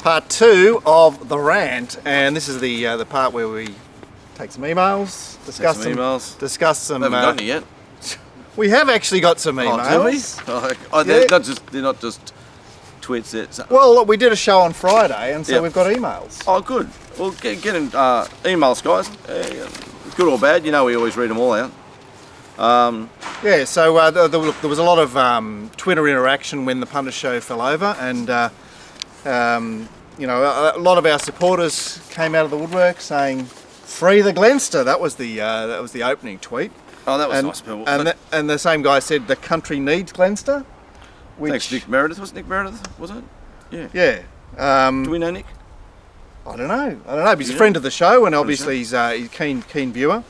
Part 2 of the rant, and this is the part where we take some emails, discuss some. We haven't got any yet. We have actually got some emails. Oh, they're not just tweets. Well, we did a show on Friday, and so we've got emails. Oh, good. Well, get in emails, guys. Good or bad, you know we always read them all out. Yeah, so there was a lot of Twitter interaction when the Punter show fell over, and you know, a lot of our supporters came out of the woodwork saying, "Free the Glenster." That was the opening tweet. Oh, that was nice, Bill. And the same guy said the country needs Glenster. Thanks, Nick Meredith. Was it Nick Meredith? Was it? Yeah. Yeah. Do we know Nick? I don't know. But he's a friend of the show, and obviously he's a keen viewer.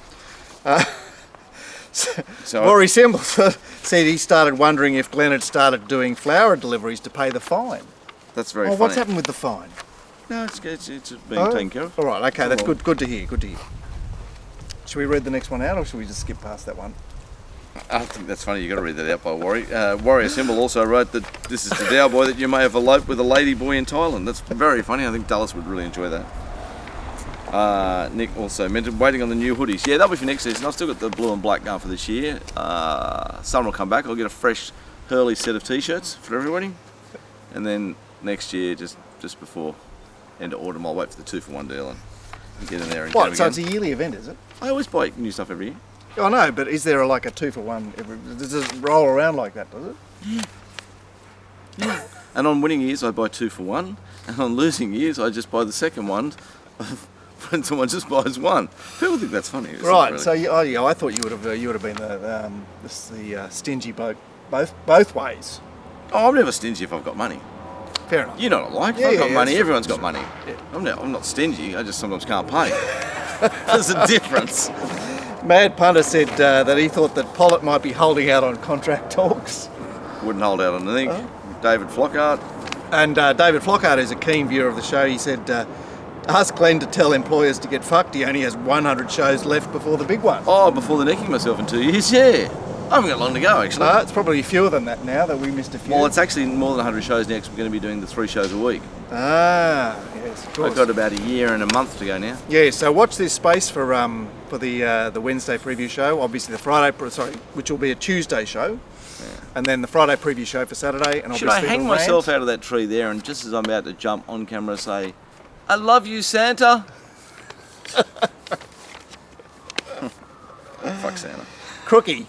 So Rory Semble said he started wondering if Glenn had started doing flower deliveries to pay the fine. That's very funny. What's happened with the fine? No, it's being taken care of. All right, okay, that's good to hear. Good to hear. Should we read the next one out, or should we just skip past that one? I think that's funny. You've got to read that out by Warrior. Warrior Symbol also wrote that this is the Dow boy that you may have eloped with a lady boy in Thailand. That's very funny. I think Dallas would really enjoy that. Nick also mentioned waiting on the new hoodies. Yeah, that'll be for next season. I've still got the blue and black going for this year. Summer will come back. I'll get a fresh Hurley set of t-shirts for everybody. And then next year, just before end of autumn, I'll wait for the 2-for-1 deal and get in there and get them so again. it's a yearly event, is it? I always buy new stuff every year. I know, but is there like a 2-for-1? Does it roll around like that, does it? Yeah. And on winning years, I buy 2-for-1. And on losing years, I just buy the second one when someone just buys one. People think that's funny. Right. Really. So I thought you would have been the stingy bloke both ways. Oh, I'm never stingy if I've got money. Fair enough. You know what I like. If I've got money, everyone's got money. Yeah. I'm not stingy. I just sometimes can't pay. There's a difference. Mad Punter said that he thought that Pollitt might be holding out on contract talks. Wouldn't hold out on anything. Oh. David Flockhart. And David Flockhart is a keen viewer of the show. He said, ask Glenn to tell employers to get fucked. He only has 100 shows left before the big one. Oh, before the necking myself in 2 years? Yeah. I haven't got long to go, actually. No, it's probably fewer than that now that we missed a few. Well, it's actually more than 100 shows next. We're going to be doing the 3 shows a week. Ah, yes, of course. I've got about a year and a month to go now. Yeah, so watch this space for the Wednesday preview show. Obviously the Friday, which will be a Tuesday show. Yeah. And then the Friday preview show for Saturday. And should I hang myself out of that tree there and just as I'm about to jump on camera say, "I love you, Santa"? Fuck Santa. Crookie,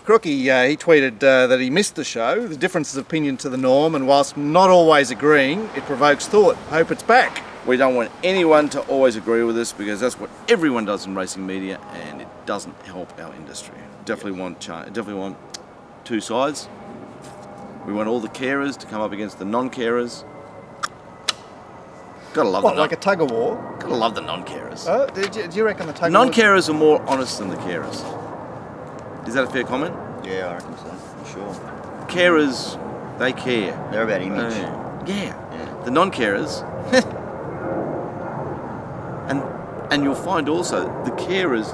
he tweeted that he missed the show. The difference of opinion to the norm, and whilst not always agreeing, it provokes thought. Hope it's back. We don't want anyone to always agree with us because that's what everyone does in racing media, and it doesn't help our industry. Definitely want two sides. We want all the carers to come up against the non-carers. Gotta love them. Like a tug of war? Gotta love the non-carers. Do you reckon the tug of war? Non-carers are more honest than the carers. Is that a fair comment? Yeah, I reckon so, for sure. Carers, they care. They're about image. Yeah. The non-carers, and you'll find also the carers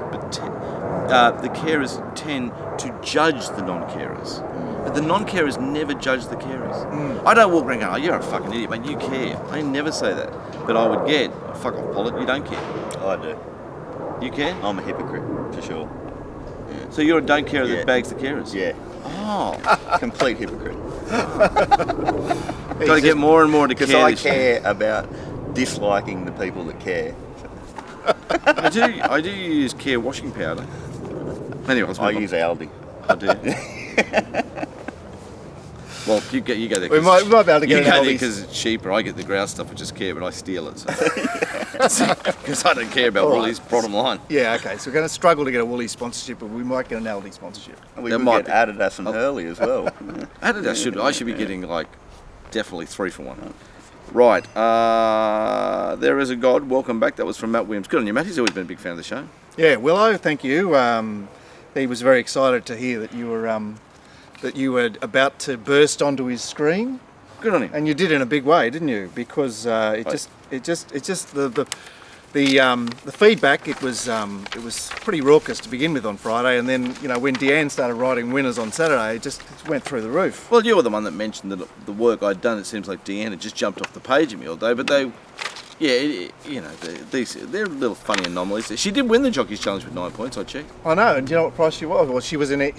tend to judge the non-carers. But the non-carers never judge the carers. I don't walk around going, "Oh, you're a fucking idiot, mate, you care." I never say that. But I would get, "Fuck off, Pollitt, you don't care." I do. You care? I'm a hypocrite, for sure. Yeah. So you're a don't carer that bags the carers? Yeah. Oh. Complete hypocrite. Got to get more and more to care. Because I care about disliking the people that care. I do use care washing powder. Anyway, I use Aldi. I do. Well, you go there. We might be able to get you go there because it's cheaper. I get the grouse stuff, which is care, but I steal it. Because I don't care about Woolies' bottom line. Yeah, okay. So we're going to struggle to get a Woolies sponsorship, but we might get an Aldi sponsorship. We could get Adidas and Hurley as well. Adidas I should be getting definitely 3-for-1. Right. There is a God. Welcome back. That was from Matt Williams. Good on you, Matt. He's always been a big fan of the show. Yeah, Willow, thank you. He was very excited to hear that you were about to burst onto his screen. Good on him. And you did in a big way, didn't you? Because the feedback it was pretty raucous to begin with on Friday, and then when Deanne started writing winners on Saturday, it just went through the roof. Well, you were the one that mentioned that the work I'd done. It seems like Deanne had just jumped off the page at me all day, but Yeah, they're little funny anomalies. She did win the Jockeys Challenge with 9 points. I checked. I know, and do you know what price she was? Well, she was any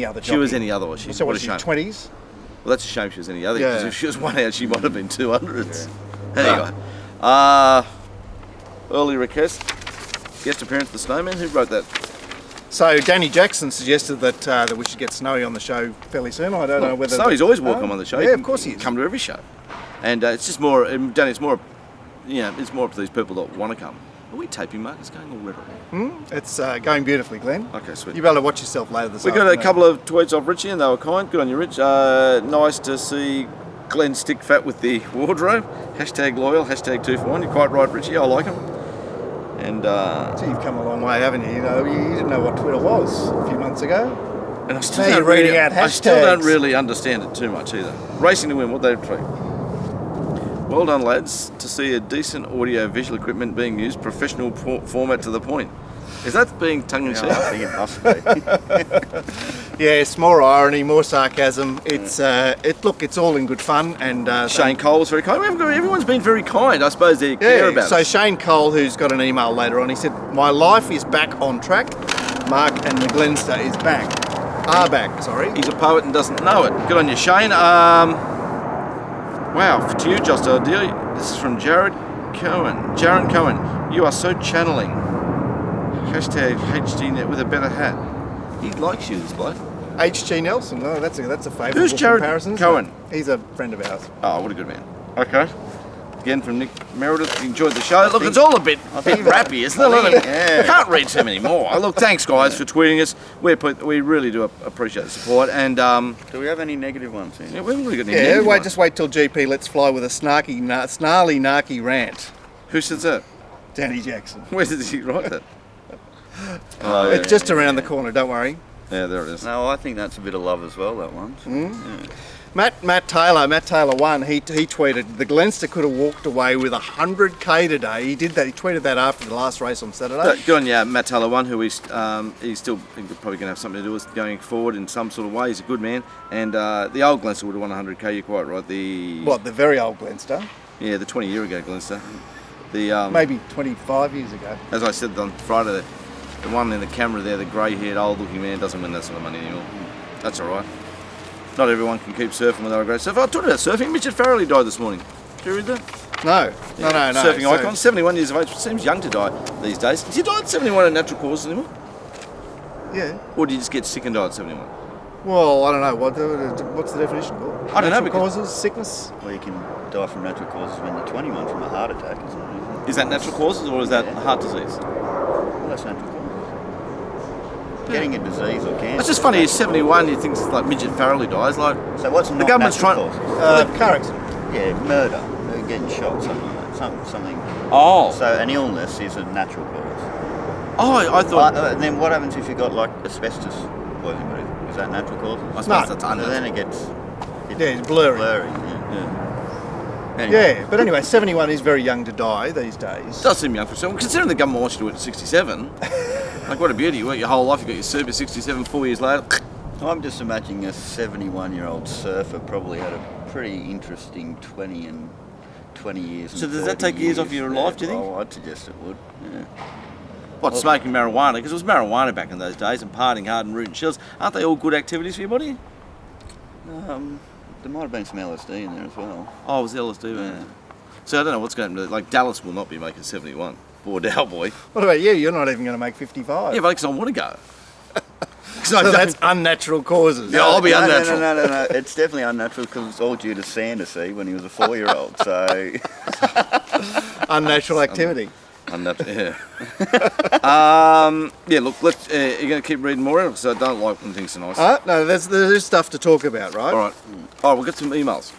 other jockey. She was any other one. So what was she, 20s? Well, that's a shame she was any other. Because if she was one out, she might have been 200s. Yeah. Anyway, early request, guest appearance of the Snowman. Who wrote that? So Danny Jackson suggested that we should get Snowy on the show fairly soon. I don't know whether Snowy's always welcome on the show. Yeah, of course he is. Come to every show, and it's just more. Danny, it's more. It's more up to these people that want to come. Are we taping, Mark? It's going all red. It's going beautifully, Glenn. Okay, sweet. You better watch yourself later this We afternoon. got a couple of tweets off Richie, and they were kind. Good on you, Rich. Nice to see Glenn stick fat with the wardrobe. Hashtag loyal. Hashtag 2 for 1. You're quite right, Richie. I like him. And So you've come a long way, haven't you? You know, you didn't know what Twitter was a few months ago. and I still Now don't you're reading really, out I still don't hashtags. really understand it too much either. Racing to win. What they tweet. Well done, lads, to see a decent audio-visual equipment being used, professional format to the point. Is that being tongue-in-cheek? Yeah, I think it must be. Yes, more irony, more sarcasm. It's it's all in good fun. And Shane Cole was very kind. Everyone's been very kind. I suppose they care about so us. Shane Cole, who's got an email later on, he said, "My life is back on track. Mark and the Glenster is back. Are back, sorry." He's a poet and doesn't know it. Good on you, Shane. Wow, to you, Just Idea. This is from Jared Cohen. Jared Cohen, you are so channeling. Hashtag HDNet with a better hat. He likes you, this bloke. H.G. Nelson, oh, that's a favourable Who's Jared comparison. isn't Cohen? it? He's a friend of ours. Oh, what a good man. Okay. Again from Nick Meredith. Enjoyed the show. Look, it's all a bit rappy, isn't it? Yeah. Can't read too many more. Look, thanks guys for tweeting us. We really do appreciate the support. And Do we have any negative ones here? yeah, we haven't really got any Yeah, negative ones. just wait till GP lets fly with a snarly, narky rant. Who says that? Danny Jackson. Where did he write that? It's just around the corner, don't worry. Yeah, there it is. No, I think that's a bit of love as well, that one. Matt Taylor won. He tweeted, "The Glenster could have walked away with 100k today." He did that. He tweeted that after the last race on Saturday. Good on you, Matt Taylor won, who he's still probably going to have something to do with going forward in some sort of way. He's a good man. And the old Glenster would have won 100k, you're quite right. The very old Glenster? Yeah, the 20-year ago Glenster. The Maybe 25 years ago. As I said on Friday, the one in the camera there, the grey-haired, old-looking man, doesn't win that sort of money anymore. That's all right. Not everyone can keep surfing without a great surfer. I talked about surfing. Midget Farrelly died this morning. Did you read that? No. Surfing So- icon, 71 years of age. Seems young to die these days. Do you die at 71 at natural causes anymore? Yeah. Or do you just get sick and die at 71? Well, I don't know. What's the definition? I don't know, Natural because- causes, sickness. Well, you can die from natural causes when you're 21 from a heart attack, isn't it? Is that natural causes or is that heart disease? Well, that's natural causes. Getting a disease or cancer. It's just funny, he's 71, you think it's like Midget Farrelly dies. Like, So what's not government's natural trying- causes? Car accident. Yeah, murder, getting shot, something like that. Something. oh. So an illness is a natural cause. I thought, And then what happens if you got like asbestos poisoning? Is that natural causes? I suppose No. that's So unnatural. then it gets It's blurry. yeah. Yeah. Anyway, Yeah, but anyway, 71 is very young to die these days. It does seem young for someone, considering the government wants you to do it at 67. Like, what a beauty. You work your whole life, you got your super 67, 4 years later. I'm just imagining a 71-year-old surfer probably had a pretty interesting 20 years. So and does that 40 take years off your life, do you think? Oh, I'd suggest it would. Yeah. What, smoking marijuana? Because it was marijuana back in those days, and partying hard and rooting shells. Aren't they all good activities for your body? There might have been some LSD in there as well. Oh, it was LSD, Yeah. man. So I don't know what's going to happen. Like, Dallas will not be making 71. Poor Dow boy. What about you? You're not even going to make 55. Yeah, but because I want to go. So that's unnatural causes. Yeah, I'll be unnatural. No. It's definitely unnatural because it's all due to Sandersea when he was a 4-year-old. So Unnatural activity. Unnatural, yeah. Yeah, look, you're going to keep reading more because I don't like when things are nice. No, there's stuff to talk about, right? All right. All right, we'll get some emails.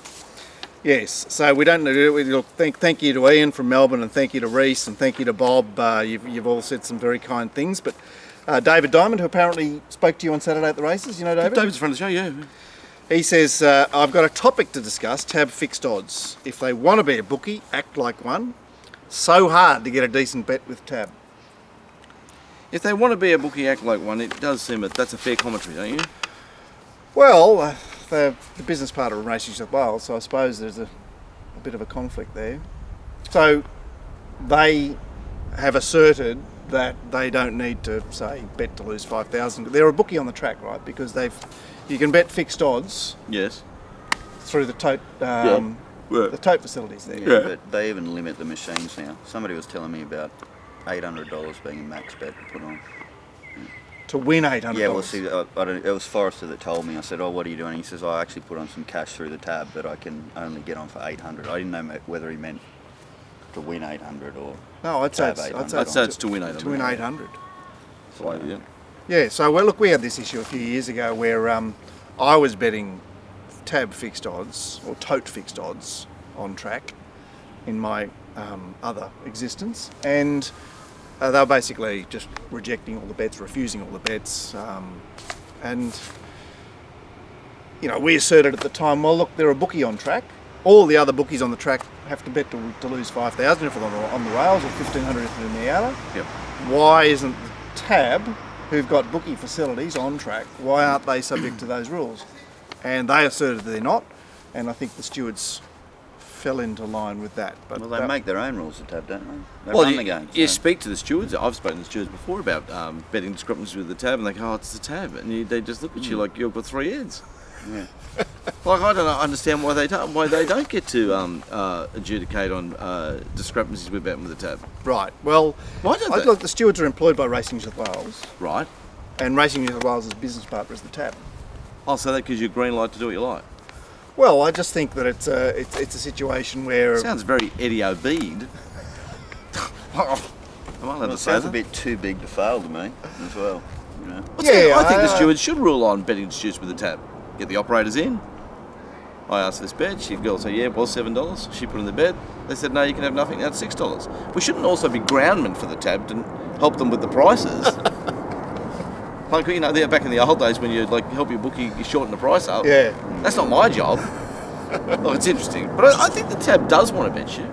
Yes. So we don't do it. Look, thank you to Ian from Melbourne, and thank you to Reese, and thank you to Bob. You've all said some very kind things. But David Diamond, who apparently spoke to you on Saturday at the races, you know David? David's a friend of the show, yeah. He says, I've got a topic to discuss, tab fixed odds. If they want to be a bookie, act like one. So hard to get a decent bet with tab. If they want to be a bookie, act like one, it does seem that's a fair commentary, don't you? Well, the business part of Racing New South Wales, so I suppose there's a bit of a conflict there. So they have asserted that they don't need to, say, bet to lose 5,000. They're a bookie on the track, right? Because you can bet fixed odds Yes. through the tote the tote facilities there. Yeah, but they even limit the machines now. Somebody was telling me about $800 being a max bet to put on. To win $800. Yeah, well, see, it was Forrester that told me. I said, "Oh, what are you doing?" He says, "I actually put on some cash through the tab that I can only get on for 800." I didn't know whether he meant to win 800 or No, I'd say tab it's, 800. I'd say it's to win 800. to win 800. So, yeah. Yeah, so look, we had this issue a few years ago where I was betting tab fixed odds or tote fixed odds on track in my other existence, and they were basically just rejecting all the bets, refusing all the bets, and we asserted at the time, well, look, they're a bookie on track. All the other bookies on the track have to bet to lose 5,000 if they're on the rails, or 1,500 if they're in the outer. Yep. Why isn't tab, who've got bookie facilities on track, why aren't they subject to those rules? And they asserted they're not, and I think the stewards fell into line with that. But Well, they make their own rules at tab, don't they? They Well, run you, the games. you so- speak to the stewards. I've spoken to the stewards before about betting discrepancies with the tab, and they go, "Oh, it's the tab," and they just look at you like you've got three heads. Yeah. Like I don't understand why they don't get to adjudicate on discrepancies with betting with the tab. Right, well, Why don't they? look, the stewards are employed by Racing New South Wales, Right. and Racing New South Wales' business partner is the tab. I'll say that gives you a green light to do what you like. Well, I just think that it's a situation where Sounds very Eddie Obeid. Am I allowed Well, to it say sounds a that? bit too big to fail to me as well. You know. I'll tell you, Yeah, I think the I- stewards should rule on betting disputes with the tab. Get the operators in. I asked this bet. She girl said, "Yeah, it was $7." She put in the bed. They said, "No, you can have nothing. Now it's $6." We shouldn't also be groundmen for the tab to help them with the prices. Like they're back in the old days when you help your bookie shorten the price up. yeah. That's not my job. Look, it's interesting, but I think the tab does want to bet you.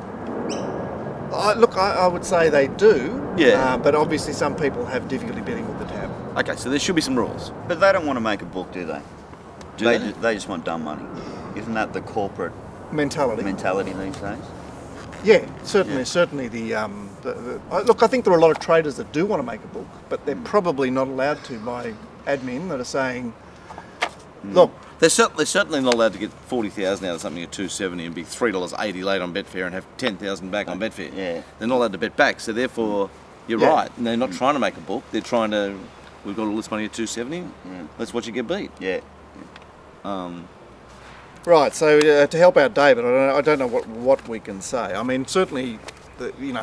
Look, I would say they do. Yeah. But obviously, some people have difficulty betting with the tab. Okay, so there should be some rules. But they don't want to make a book, do they? Do they? they? They just want dumb money. Isn't that the corporate Mentality. mentality these days? Yeah, certainly. Yeah. Certainly, look, I think there are a lot of traders that do want to make a book, but they're probably not allowed to by admin that are saying, look, They're certainly not allowed to get 40,000 out of something at 270 and be $3.80 late on Betfair and have 10,000 back on Betfair. Yeah. They're not allowed to bet back, so therefore you're Yeah. right. And they're not trying to make a book. They're trying to. We've got all this money at 270. Let's watch you get beat. Yeah. right. So to help out David, I don't know what we can say. I mean, certainly,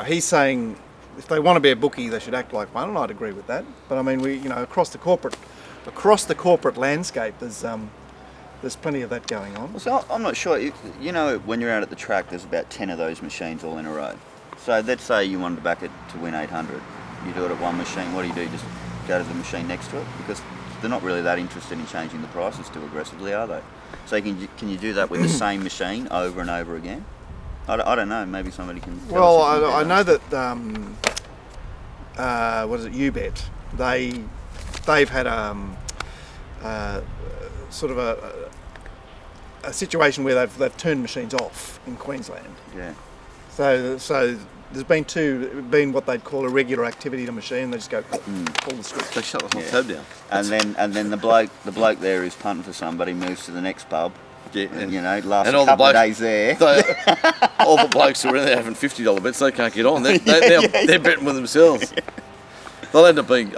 he's saying if they want to be a bookie, they should act like one, and I'd agree with that. But I mean, across the corporate landscape, there's plenty of that going on. Well, so I'm not sure. When you're out at the track, there's about 10 of those machines all in a row. So let's say you wanted to back it to win 800. You do it at one machine. What do? Just go to the machine next to it? Because they're not really that interested in changing the prices too aggressively, are they? So can you do that with the same machine over and over again? I don't know. Maybe somebody can. Tell Well, us if you I do know that what is it? UBet. They've had sort of a situation where they've turned machines off in Queensland. Yeah. So there's been what they'd call a regular activity to machine. They just go pull the switch. They shut the whole Yeah. tab down. And then the bloke there who's punting for somebody moves to the next pub. Yeah, And lasts and a all the couple of blokes- days there. All the blokes who are in there having $50 bets, they can't get on. They're betting with themselves. They'll end up being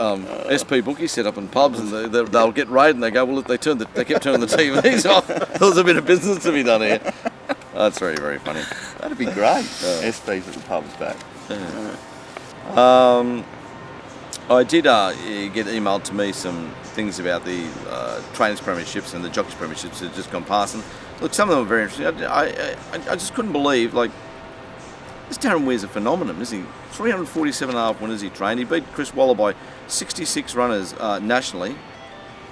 SP bookies set up in pubs, and they'll get raided, and they go, well, they kept turning the TVs off. There's a bit of business to be done here. That's very, very funny. That'd be great. SP's at the pub's back. I did get emailed to me some things about the trainers premierships and the jockeys premierships that had just gone past. And look, some of them were very interesting. I just couldn't believe, this Darren Weir's a phenomenon, isn't he? 347.5 winners he trained. He beat Chris Waller by 66 runners nationally.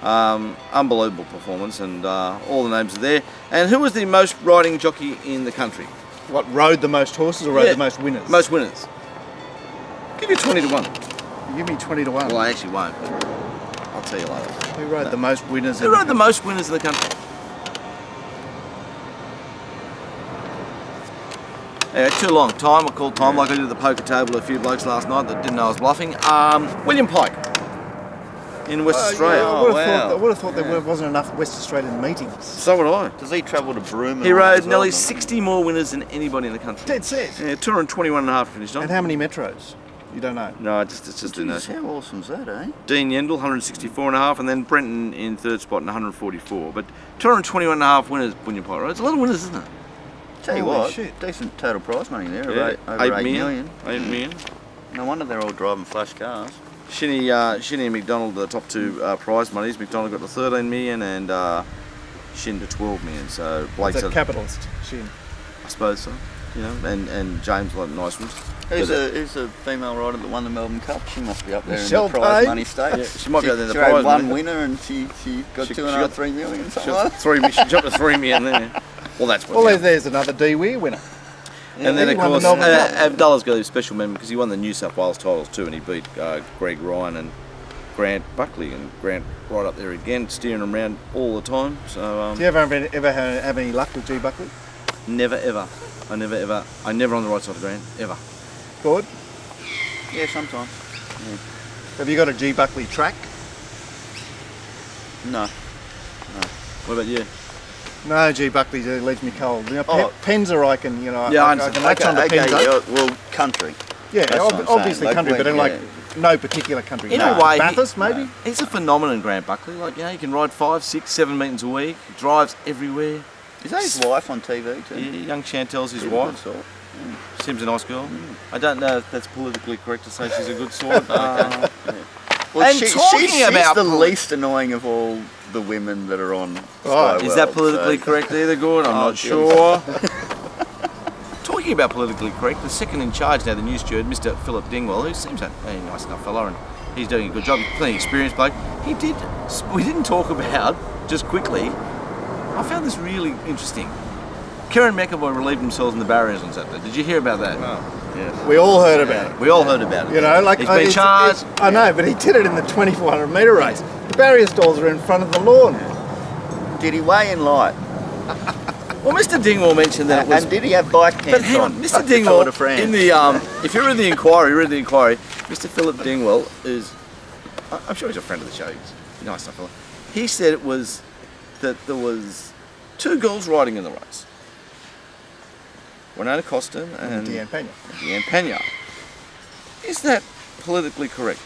Unbelievable performance, and all the names are there. And who was the most riding jockey in the country? What, rode the most horses or rode Yeah. the most winners? Most winners. Give you 20 to 1. Give me 20 to 1. Well, I actually won't, but I'll tell you later. Who rode the most winners? Who rode the most winners in the country? Anyway, too long. Time, I called time like I did at the poker table a few blokes last night that didn't know I was bluffing. William Pike in West Australia. Yeah, I would have thought Yeah. there wasn't enough West Australian meetings. So would I. Does he travel to Broome? and He all that rode as well, nearly doesn't he? 60 more winners than anybody in the country. Dead set. Yeah, 221.5 finished on. And how many metros? You don't know. No, it's just in Jeez, there. how awesome's that, eh? Dean Yendall, 164.5, and then Brenton in third spot and 144. But 221.5 winners, William Pike. Right? It's a lot of winners, isn't it? Tell you Holy what, shit. decent total prize money there, Yeah, over 8 million. 8 million. No wonder they're all driving flash cars. Shinny and McDonald, the top two prize monies. McDonald got to 13 million and Shin to 12 million. So Blake's It's a capitalist. Shin. I suppose so. You know, and James like nice ones. Who's But, a female rider that won the Melbourne Cup? She must be up there Michelle in the prize Payne? money state. Yeah, she might be up there in the She prize had one money. winner and she got She 2.5, got- 3 million, She something like got that. she jumped to 3 million there. Well, that's what. Well, yeah. there's another D-Weir winner. And then he of won the course Melbourne Cup. Abdullah's got a special member because he won the New South Wales titles too, and he beat Greg Ryan and Grant Buckley, and Grant right up there again, steering him around all the time. So Do you ever have any luck with G. Buckley? never ever, I never on the right side of Grant ever. Good. Yeah, sometimes. Have you got a G. Buckley track? No. What about you? No, G. Buckley leaves me cold. You know, Oh. Penza, I can, Yeah, I I understand. can latch on to Penza. yeah, well, country. Yeah, That's what I'm obviously saying. country, Like but in when- like no particular country. In No. a way, Bathurst maybe. He's a phenomenon, Grant Buckley. Like, you know, he can ride 5, 6, 7 meetings a week. He drives everywhere. Is that his wife on TV too? Young Chantel's his She's a wife. good sort. Seems a nice girl. I don't know if that's politically correct to say she's a good sort. Well, And talking she's about the poli- least annoying of all the women that are on Oh, Sky Is that World, politically so- correct either, Gord? I'm Oh, not geez. sure. Talking about politically correct, the second in charge now, the new steward, Mr. Philip Dingwell, who seems a nice enough fella, and he's doing a good job, plenty of experienced bloke. We didn't talk about, just quickly, I found this really interesting. Karen McAvoy relieved themselves in the barriers on Saturday. Did you hear about that? Yes. We all heard about it. We all heard about it. You know, like he's been charged. I know, but he did it in the 2400 metre race. The barrier stalls are in front of the lawn. Did he weigh in light? Well, Mr. Dingwell mentioned that it was. And did he have bike pants But hang on, on? Mr. Like the Tour Dingwell, de France? in the if you read the inquiry, Mr. Philip Dingwell is, I'm sure he's a friend of the show. He's a nice enough fella. He said it was that there was 2 girls riding in the race. Renata Costa and Deanne Pena. Deanne Pena. Is that politically correct?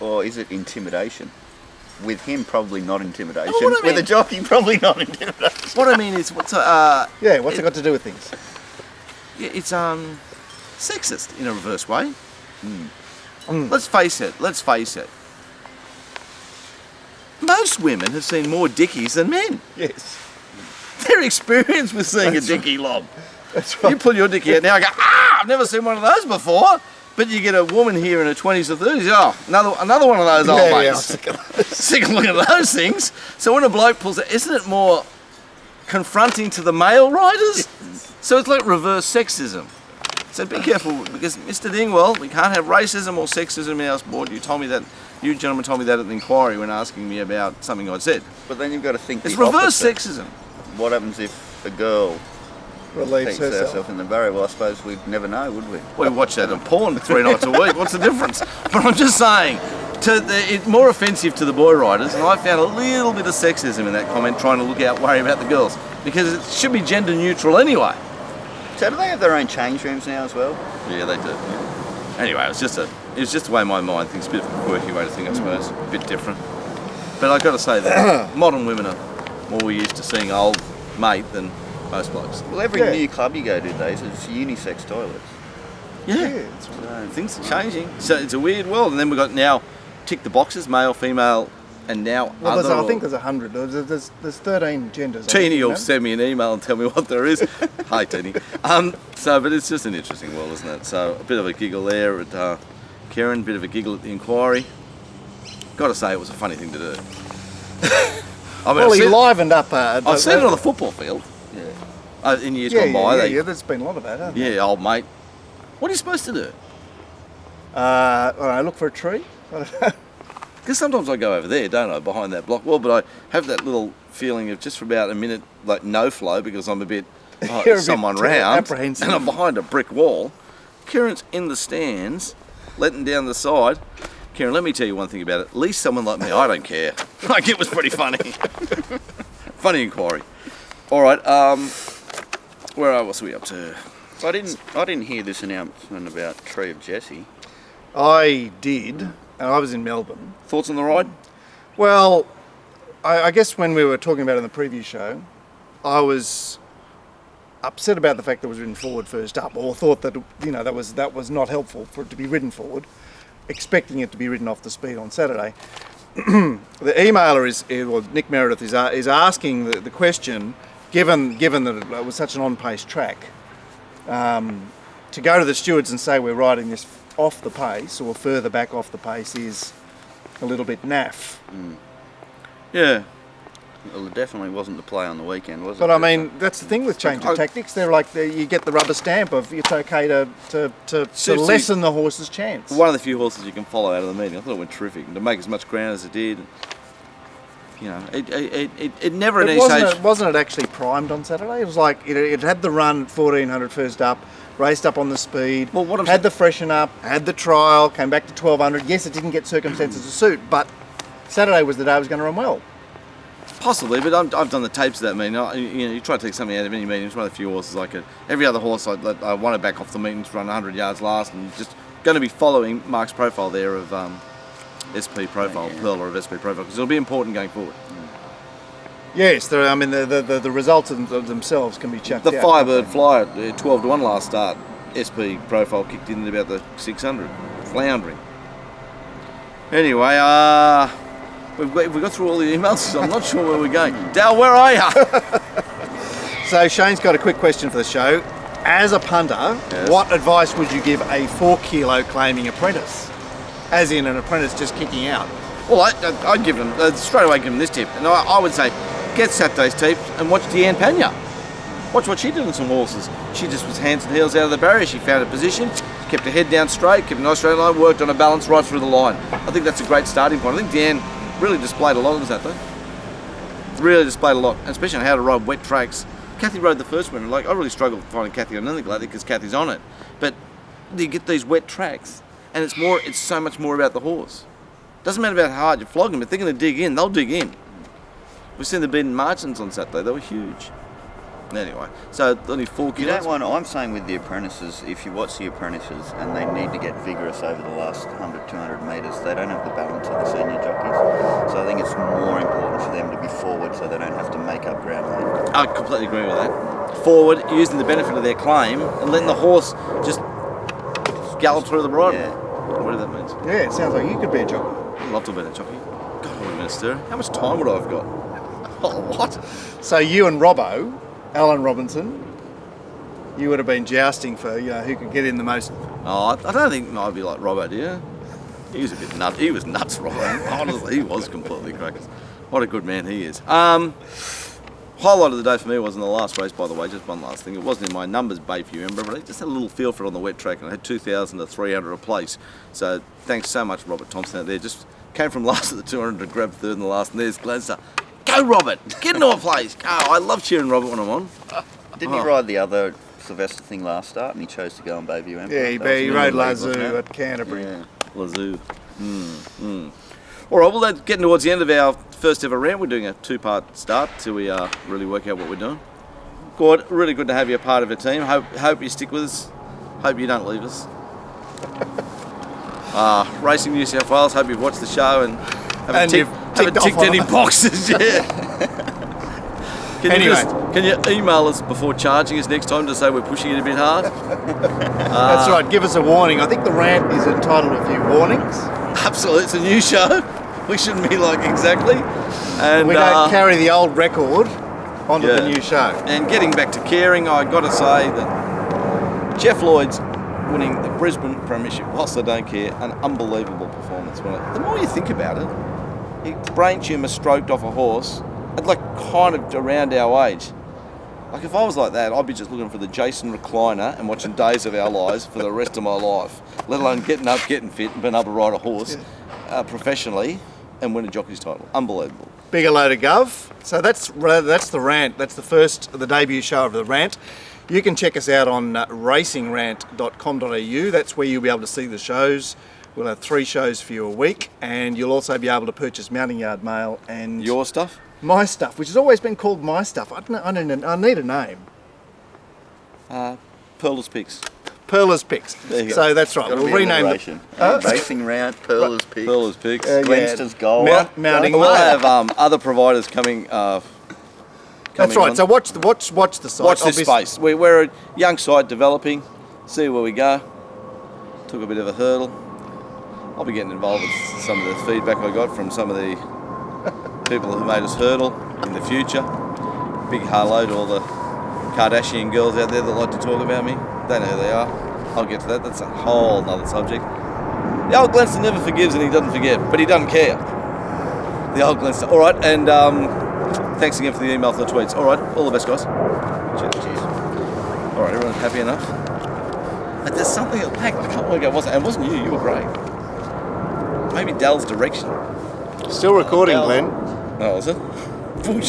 Or is it intimidation? With him, probably not intimidation. Oh, what I With a mean- jockey, probably not intimidation. What I mean is, Yeah, what's it got to do with things? it's sexist in a reverse way. Mm. Let's face it. Most women have seen more dickies than men. Yes, They're experienced with seeing That's a dickie lob. that's You right. pull your dickie out now, I go, I've never seen one of those before. But you get a woman here in her 20s or 30s, another one of those old Yeah, mates. Sick of looking at those things. So when a bloke pulls it, isn't it more confronting to the male riders? So it's like reverse sexism. So be careful, because Mr. Dingwell, we can't have racism or sexism in our sport. You gentlemen told me that at the inquiry when asking me about something I'd said. But then you've got to think It's the reverse opposite. sexism. What happens if a girl Relieves beats herself. herself in the barrier? Well, I suppose we'd never know, would we? We watch that in porn 3 nights a week. What's the difference? But I'm just saying, it's more offensive to the boy riders, and I found a little bit of sexism in that comment, trying to worry about the girls, because it should be gender neutral anyway. So do they have their own change rooms now as well? Yeah, they do. Anyway, it was just the way my mind thinks. A bit of a quirky way to think, I suppose. A bit different. But I've got to say that modern women are more used to seeing old mate than most blokes. Well, every Yeah. new club you go to these days is unisex toilets. Yeah, Yeah. it's right. Things are changing. So it's a weird world. And then we've got now tick the boxes, male, female, and now Well, other. I think there's 100. There's 13 genders. I Teeny think, you will know? send me an email and tell me what there is. Hi, Teeny. But it's just an interesting world, isn't it? So a bit of a giggle there at Karen, a bit of a giggle at the inquiry. Got to say, it was a funny thing to do. I mean, Well, he livened up. I've seen it on the football field Yeah. in years Yeah, gone by. yeah, there's been a lot of that, hasn't there? Yeah, old mate. What are you supposed to do? I don't know, look for a tree. Because sometimes I go over there, don't I, behind that block wall, but I have that little feeling of just for about a minute, like no flow, because I'm a bit oh, You're a someone bit, round, apprehensive. and I'm behind a brick wall. Kieran's in the stands, letting down the side. Kieran, let me tell you one thing about it. At least someone like me, I don't care. Like, it was pretty funny. Funny inquiry. All right, where else are we up to? I didn't hear this announcement about Tree of Jesse. I did, and I was in Melbourne. Thoughts on the ride? Well, I guess when we were talking about it in the preview show, I was upset about the fact that it was ridden forward first up, or thought that that was not helpful for it to be ridden forward, expecting it to be ridden off the speed on Saturday. The emailer Nick Meredith is asking the question, given that it was such an on-pace track, to go to the stewards and say we're riding this off the pace or further back off the pace is a little bit naff. Yeah. Well, it definitely wasn't the play on the weekend, was it? But I mean, that's the thing with change of tactics. They're like you get the rubber stamp of it's okay to lessen the horse's chance. One of the few horses you can follow out of the meeting. I thought it went terrific. And to make as much ground as it did, you know, it never at any stage. Wasn't it actually primed on Saturday? It was like it had the run 1400 first up, raced up on the speed, Well, had the freshen up, had the trial, came back to 1200. Yes, it didn't get circumstances to suit, but Saturday was the day it was going to run well. Possibly, but I've done the tapes of that meeting. You try to take something out of any meeting. It's one of the few horses like it. Every other horse I want to back off the meeting to run 100 yards last, and just going to be following Mark's profile there of SP profile, Pearler of SP profile, because it'll be important going forward. Yes, the results of themselves can be chucked out. The Firebird Flyer, 12-1 last start, SP profile kicked in at about the 600, floundering. Anyway, we got through all the emails, so I'm not sure where we're going. Dal, where are you? So Shane's got a quick question for the show. As a punter, Yes. What advice would you give a 4 kilo claiming apprentice? As in an apprentice just kicking out. Well, I'd give them, straight away give them this tip. And I would say, get Saturday's tape and watch Deanne Pena. Watch what she did on some horses. She just was hands and heels out of the barrier. She found a position, kept her head down straight, kept a nice straight line, worked on a balance right through the line. I think that's a great starting point. I think Deanne really displayed a lot on Saturday. Really displayed a lot, especially on how to ride wet tracks. Kathy rode the first one. Like, I really struggled finding Kathy on anything like that because Kathy's on it. But you get these wet tracks, and it's so much more about the horse. Doesn't matter about how hard you flog them. If they're going to dig in, they'll dig in. We've seen the beaten margins on Saturday. They were huge. Anyway, so only 4 kilos. I'm saying with the apprentices, if you watch the apprentices and they need to get vigorous over the last 100, 200 metres, they don't have the balance of the senior jockeys. So I think it's more important for them to be forward so they don't have to make up ground later. I completely agree with that. Forward, using the benefit of their claim and letting the horse just gallop through the bridle. Yeah. Whatever that means. Yeah, it sounds like you could be a jockey. I'd love to be that jockey. God, I would have been a stirrer. How much time would I have got? Oh, what? So you and Robbo, Alan Robinson, you would have been jousting for who could get in the most. Oh, I don't think I'd be like Robbo, do you? He was a bit nuts. He was nuts, Robbo. Honestly, he was completely crackers. What a good man he is. Highlight of the day for me was in the last race, by the way, just one last thing. It wasn't in my numbers, Bay, if you remember, but I just had a little feel for it on the wet track, and I had 2,000 to 300 a place. So thanks so much, Robert Thompson, out there. Just came from last at the 200 to grab third in the last, and there's Gladstone. Go, Robert! Get into a place! Go! I love cheering Robert when I'm on. Didn't he ride the other Sylvester thing last start and he chose to go on Bayview Empire? Yeah, he rode Lazoo at Canterbury. Yeah. Lazoo. All right, well, that's getting towards the end of our first ever rant. We're doing a 2-part start till we really work out what we're doing. Gord, really good to have you a part of our team. Hope you stick with us. Hope you don't leave us. Racing New South Wales, hope you've watched the show and haven't ticked any boxes yet. Can you email us before charging us next time to say we're pushing it a bit hard? That's right, give us a warning. I think the rant is entitled A Few Warnings. Absolutely, it's a new show. We shouldn't be like exactly. And we don't carry the old record onto the new show. And getting back to caring, I got to say that Jeff Lloyd's winning the Brisbane Premiership, whilst I don't care, an unbelievable performance. The more you think about it, he brain tumour stroked off a horse at like kind of around our age. Like if I was like that, I'd be just looking for the Jason recliner and watching Days of Our Lives for the rest of my life, let alone getting up, getting fit and being able to ride a horse professionally and win a jockey's title. Unbelievable. bigger load of gov. So that's the RANT. That's the debut show of the RANT. You can check us out on racingrant.com.au. That's where you'll be able to see the shows. We'll have 3 shows for you a week, and you'll also be able to purchase mounting yard mail and Your stuff? my stuff, which has always been called my stuff. I need a name. Pearl's Picks. Perla's Picks. There you go. So that's right. Gotta We'll be rename it. alliteration. Racing Round, Pearl's Picks, Pearl's Picks. Glenster's Gold. Mounting. We'll have other providers coming. That's right. So watch the site. Watch this Obviously- space. We're a young site developing. See where we go. Took a bit of a hurdle. I'll be getting involved with some of the feedback I got from some of the people who made us hurdle in the future. Big hello to all the Kardashian girls out there that like to talk about me. Don't know who they are. I'll get to that. That's a whole nother subject. The old Glenster never forgives and he doesn't forget, but he doesn't care. The old Glenster. All right, and thanks again for the email, for the tweets. All right, all the best, guys. Cheers. All right, everyone's happy enough. But there's something that lagged. I can't work out what it was. And it wasn't you. You were great. Maybe Dell's direction. Still recording, Del. Glenn. Oh, was it? Bullshit.